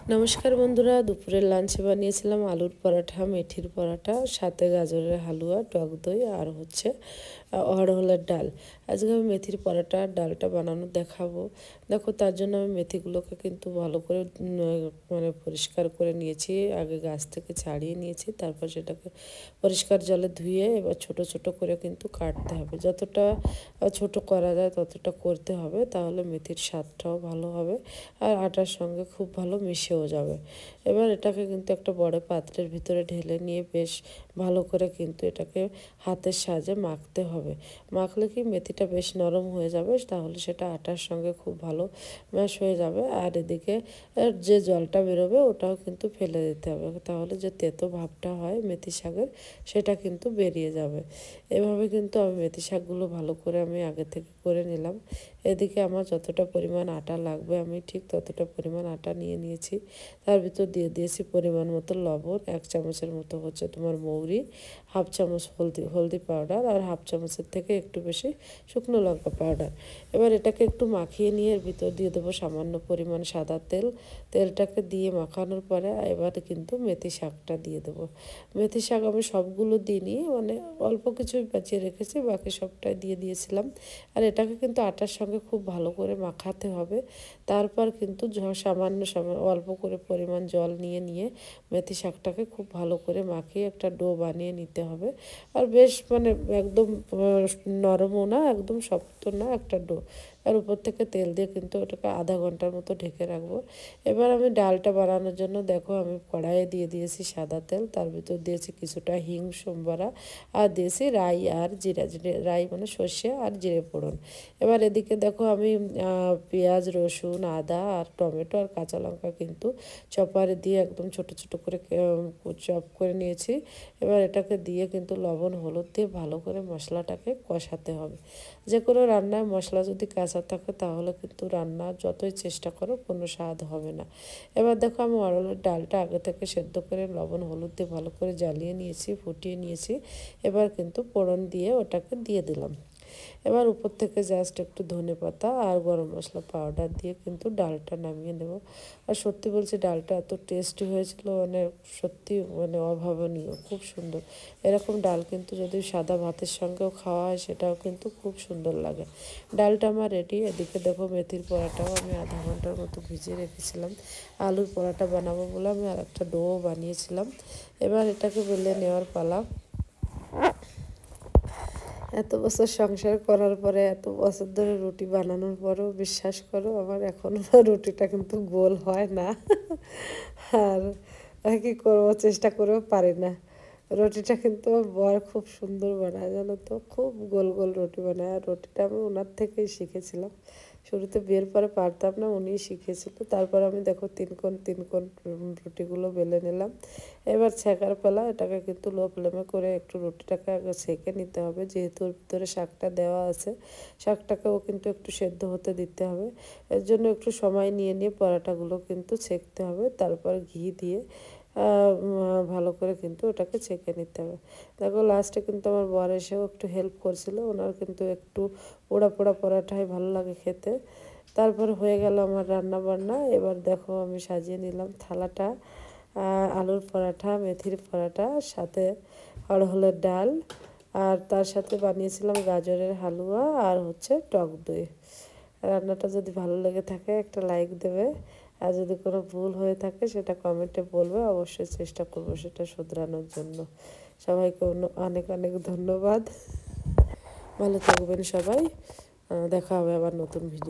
নমস্কার বন্ধুরা, দুপুরের লাঞ্চে বানিয়েছিলাম আলুর পরাঠা, মেথির পরাঠা, সাথে গাজরের হালুয়া, টক দই আর হচ্ছে অড়হলের ডাল। আজকে আমি মেথির পরাঠা আর ডালটা বানানো দেখাবো। দেখো, তার জন্য আমি মেথিগুলোকে কিন্তু ভালো করে মানে পরিষ্কার করে নিয়েছি। আগে গাছ থেকে ছাড়িয়ে নিয়েছি, তারপর সেটাকে পরিষ্কার জলে ধুয়ে এবার ছোট ছোট করে কিন্তু কাটতে হবে। যতটা ছোট করা যায় ততটা করতে হবে, তাহলে মেথির স্বাদটাও ভালো হবে আর আটার সঙ্গে খুব ভালো মিশেও যাবে। এবার এটাকে কিন্তু একটা বড় পাত্রের ভিতরে ঢেলে নিয়ে বেশ ভালো করে কিন্তু এটাকে হাতের সাহায্যে মাখতে হবে। মাখলে কি মেথিটা বেশ নরম হয়ে যাবে, তাহলে সেটা আটার সঙ্গে খুব ভালো ম্যাশ হয়ে যাবে। আর এদিকে যে জলটা বেরোবে ওটাও কিন্তু ফেলে দিতে হবে, তাহলে যে তেতো ভাবটা হয় মেথি শাকের সেটা কিন্তু বেরিয়ে যাবে। এভাবে কিন্তু আমি মেথি শাকগুলো ভালো করে আমি আগে থেকে করে নিলাম। এদিকে আমার যতটা পরিমাণ আটা লাগবে আমি ঠিক ততটা পরিমাণ আটা নিয়ে নিয়েছি। তার ভিতর দিয়ে দিয়েছি পরিমাণ মতো লবণ, 1 চামচের মতো হচ্ছে তোমার মৌরি, হাফ চামচ হলদি পাউডার আর হাফ চামচের থেকে একটু বেশি শুকনো লঙ্কা পাউডার। এবার এটাকে একটু মাখিয়ে নিয়ে এর ভিতর দিয়ে দেবো সামান্য পরিমাণ সাদা তেল। তেলটাকে দিয়ে মাখানোর পরে এবার কিন্তু মেথি শাকটা দিয়ে দেবো। মেথি শাক আমি সবগুলো দিইনি, মানে অল্প কিছু বাঁচিয়ে রেখেছি, বাকি সবটাই দিয়ে দিয়েছিলাম। আর এটাকে কিন্তু আটার সঙ্গে খুব ভালো করে মাখাতে হবে। তারপর কিন্তু সামান্য অল্প করে পরিমাণ জল নিয়ে নিয়ে মেথি শাকটাকে খুব ভালো করে মাখিয়ে একটা ডো বানিয়ে নিতে হবে। আর বেশ মানে একদম নরমও না, একদম শক্ত না, একটা ডো। আর উপর থেকে তেল দিয়ে কিন্তু ওটাকে আধা ঘন্টার মতো ঢেকে রাখবো। এবার আমি ডালটা বানানোর জন্য দেখো আমি কড়াইয়ে দিয়ে দিয়েছি সাদা তেল, তার ভিতর দিয়েছি কিছুটা হিং সোমবারা আর দিয়েছি রাই আর জিরা। রাই মানে সর্ষে আর জিরে ফোড়ন। এবার এদিকে দেখো আমি পেঁয়াজ, রসুন, আদা আর টমেটো আর কাঁচা লঙ্কা কিন্তু চপারে দিয়ে একদম ছোট ছোট করে চপ করে নিয়েছি। এবার এটাকে দিয়ে কিন্তু লবণ হলুদ দিয়ে ভালো করে মশলাটাকে কষাতে হবে। যে কোনো রান্নায় মশলা যদি কাঁচা থাকে তাহলে কিন্তু রান্না যতই চেষ্টা করো কোনো স্বাদ হবে না। এবার দেখো আমি অরহরের ডালটা আগে থেকে সেদ্ধ করে লবণ হলুদ দিয়ে ভালো করে জ্বালিয়ে নিয়েছি, ফুটিয়ে নিয়েছি। এবার কিন্তু ফোড়ন দিয়ে ওটাকে দিয়ে দিলাম। এবার উপর থেকে জাস্ট একটু ধনেপাতা আর গরম মশলা পাউডার দিয়ে কিন্তু ডালটা নামিয়ে নেব। আর সত্যি বলছি, ডালটা এত টেস্টি হয়েছিল, মানে সত্যি মানে অভাবনীয়, খুব সুন্দর। এরকম ডাল কিন্তু যদি সাদা ভাতের সঙ্গেও খাওয়া হয় সেটাও কিন্তু খুব সুন্দর লাগে। ডালটা আমার রেডি। এদিকে দেখো মেথির পরাটাও আমি আধা ঘন্টার মতো ভিজিয়ে রেখেছিলাম। আলুর পরাটা বানাবো বলে আমি আর একটা ডো বানিয়েছিলাম। এবার এটাকে বেলে নেওয়ার পালা। এত বছর সংসার করার পরে, এত বছর ধরে রুটি বানানোর পরেও বিশ্বাস করো আমার এখনও রুটিটা কিন্তু গোল হয় না। আর কী করবো, চেষ্টা করেও পারি না। রুটিটা কিন্তু আমার বর খুব সুন্দর বানায়, জানো তো, খুব গোল গোল রুটি বানায়। আর রুটিটা আমি ওনার থেকেই শিখেছিলাম। শুরুতে বিয়ের পরে পারতাম না, উনিই শিখেছিল। তারপর আমি দেখো তিন কোণ রুটিগুলো বেলে নিলাম। এবার ছেঁকার পালা। এটাকে কিন্তু লো ফ্লেমে করে একটু রুটিটাকে আগে সেঁকে নিতে হবে, যেহেতু ওর ভিতরে শাকটা দেওয়া আছে। শাকটাকেও কিন্তু একটু সেদ্ধ হতে দিতে হবে। এর জন্য একটু সময় নিয়ে নিয়ে পরাটাগুলো কিন্তু সেঁকতে হবে। তারপর ঘি দিয়ে ভালো করে কিন্তু ওটাকে ছেঁকে নিতে হবে। দেখো লাস্টে কিন্তু আমার বর এসেও একটু হেল্প করছিল, ওনার কিন্তু একটু পোড়া পোড়া পরাঠাই ভালো লাগে খেতে। তারপর হয়ে গেল আমার রান্না বান্না। এবার দেখো আমি সাজিয়ে নিলাম থালাটা। আলুর পরাঠা, মেথির পরাঠা, সাথে অড়হলের ডাল, আর তার সাথে বানিয়েছিলাম গাজরের হালুয়া আর হচ্ছে টক দই। রান্নাটা যদি ভালো লেগে থাকে একটা লাইক দেবে, আর যদি কোনো ভুল হয়ে থাকে সেটা কমেন্টে বলবে, অবশ্যই চেষ্টা করবো সেটা শুধরানোর জন্য। সবাইকে অনেক অনেক ধন্যবাদ। ভালো থাকবেন সবাই। দেখা হবে আবার নতুন ভিডিও।